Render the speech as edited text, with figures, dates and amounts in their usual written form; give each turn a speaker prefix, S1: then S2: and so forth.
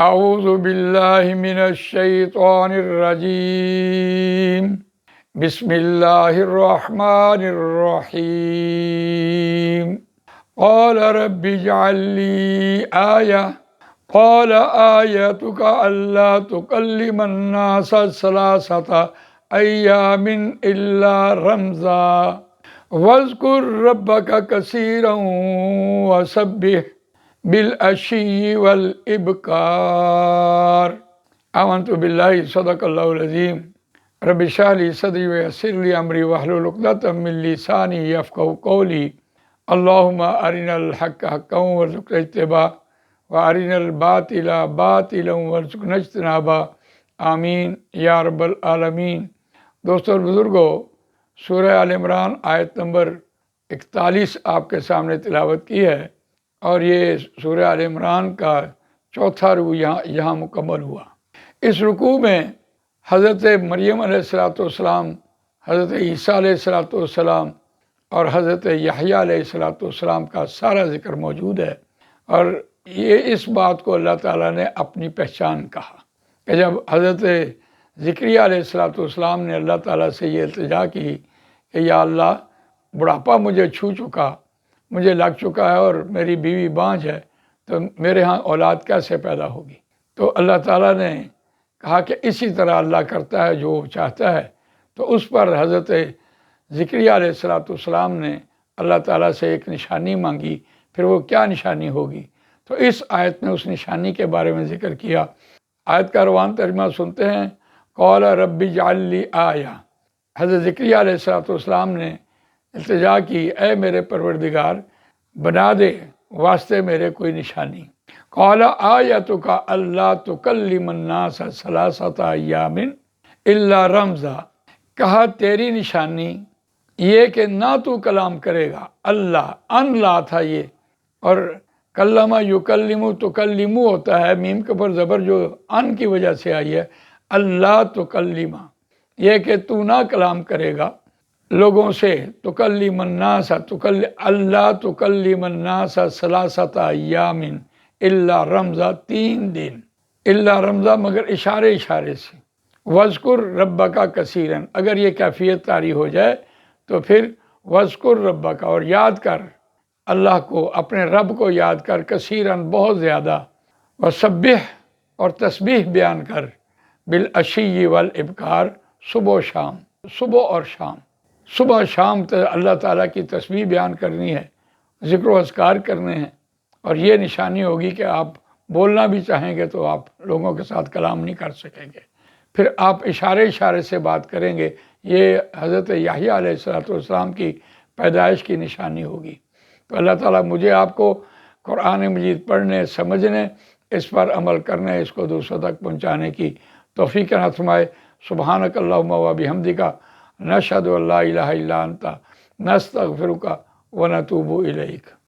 S1: اعوذ باللہ من الشیطان الرجیم بسم اللہ الرحمن الرحیم قال رب اجعل لی آیہ قال آیتک الا تکلم الناس ثلاثۃ ایام الا رمزا واذکر ربک کثیرا وسبح بالعشی والابکار۔ آمنت باللہ صدق اللہ العظیم۔ رب اشرح لی صدری ویسر لی امری واحلل عقدۃ من لسانی یفقہوا قولی۔ اللہم ارنا الحق حقا وارزقنا اتباعہ وارنا الباطل باطلا وارزقنا اجتنابہ، آمین یا رب العالمین۔ دوستو اور بزرگو، سورہ آل عمران آیت نمبر 41 آپ کے سامنے تلاوت کی ہے، اور یہ سورہ آل عمران کا چوتھا رکوع یہاں مکمل ہوا۔ اس رکوع میں حضرت مریم علیہ السلام، حضرت عیسیٰ علیہ السلام اور حضرت یحییٰ علیہ السلام کا سارا ذکر موجود ہے، اور یہ اس بات کو اللہ تعالیٰ نے اپنی پہچان کہا کہ جب حضرت زکریا علیہ السلام نے اللہ تعالیٰ سے یہ التجا کی کہ یا اللہ، بڑھاپا مجھے چھو چکا، مجھے لگ چکا ہے اور میری بیوی بانجھ ہے، تو میرے ہاں اولاد کیسے پیدا ہوگی؟ تو اللہ تعالیٰ نے کہا کہ اسی طرح اللہ کرتا ہے جو وہ چاہتا ہے۔ تو اس پر حضرت زکریا علیہ السلام نے اللہ تعالیٰ سے ایک نشانی مانگی۔ پھر وہ کیا نشانی ہوگی؟ تو اس آیت میں اس نشانی کے بارے میں ذکر کیا۔ آیت کا روان ترجمہ سنتے ہیں۔ قال رب اجعل لی آیہ، حضرت زکریا علیہ السلام نے التجا کی، اے میرے پروردگار، بنا دے واسطے میرے کوئی نشانی۔ قال آیتک الا تکلم الناس ثلاثۃ ایام الا رمزا، کہا تیری نشانی یہ کہ نہ تو کلام کرے گا۔ اللہ ان لا تھا یہ، اور کلمہ یکلم تکلم ہوتا ہے، میم کے اوپر زبر جو ان کی وجہ سے آئی ہے۔ اللہ تکلم یہ کہ تو نہ کلام کرے گا لوگوں سے، تکلم الناس اللہ تکلم الناس ثلاثۃ ایام الا رمزا، 3 دن، الا رمزا مگر اشارے سے۔ واذکر ربک کثیرا، اگر یہ کیفیت طاری ہو جائے تو پھر واذکر ربک، اور یاد کر اللہ کو، اپنے رب کو یاد کر، کثیرا بہت زیادہ، وسبح اور تسبیح بیان کر، بالعشی والابکار، صبح و شام، صبح اور شام، صبح شام اللہ تعالیٰ کی تسبیح بیان کرنی ہے، ذکر و اذکار کرنے ہیں، اور یہ نشانی ہوگی کہ آپ بولنا بھی چاہیں گے تو آپ لوگوں کے ساتھ کلام نہیں کر سکیں گے، پھر آپ اشارے سے بات کریں گے۔ یہ حضرت یحییٰ علیہ السلام کی پیدائش کی نشانی ہوگی۔ تو اللہ تعالیٰ مجھے آپ کو قرآن مجید پڑھنے، سمجھنے، اس پر عمل کرنے، اس کو دوسروں تک پہنچانے کی توفیق عطا فرمائے۔ سبحانک اللہم و بحمدک، نشہد ان لا الہ الا انت، نستغفرک و نتوب الیک۔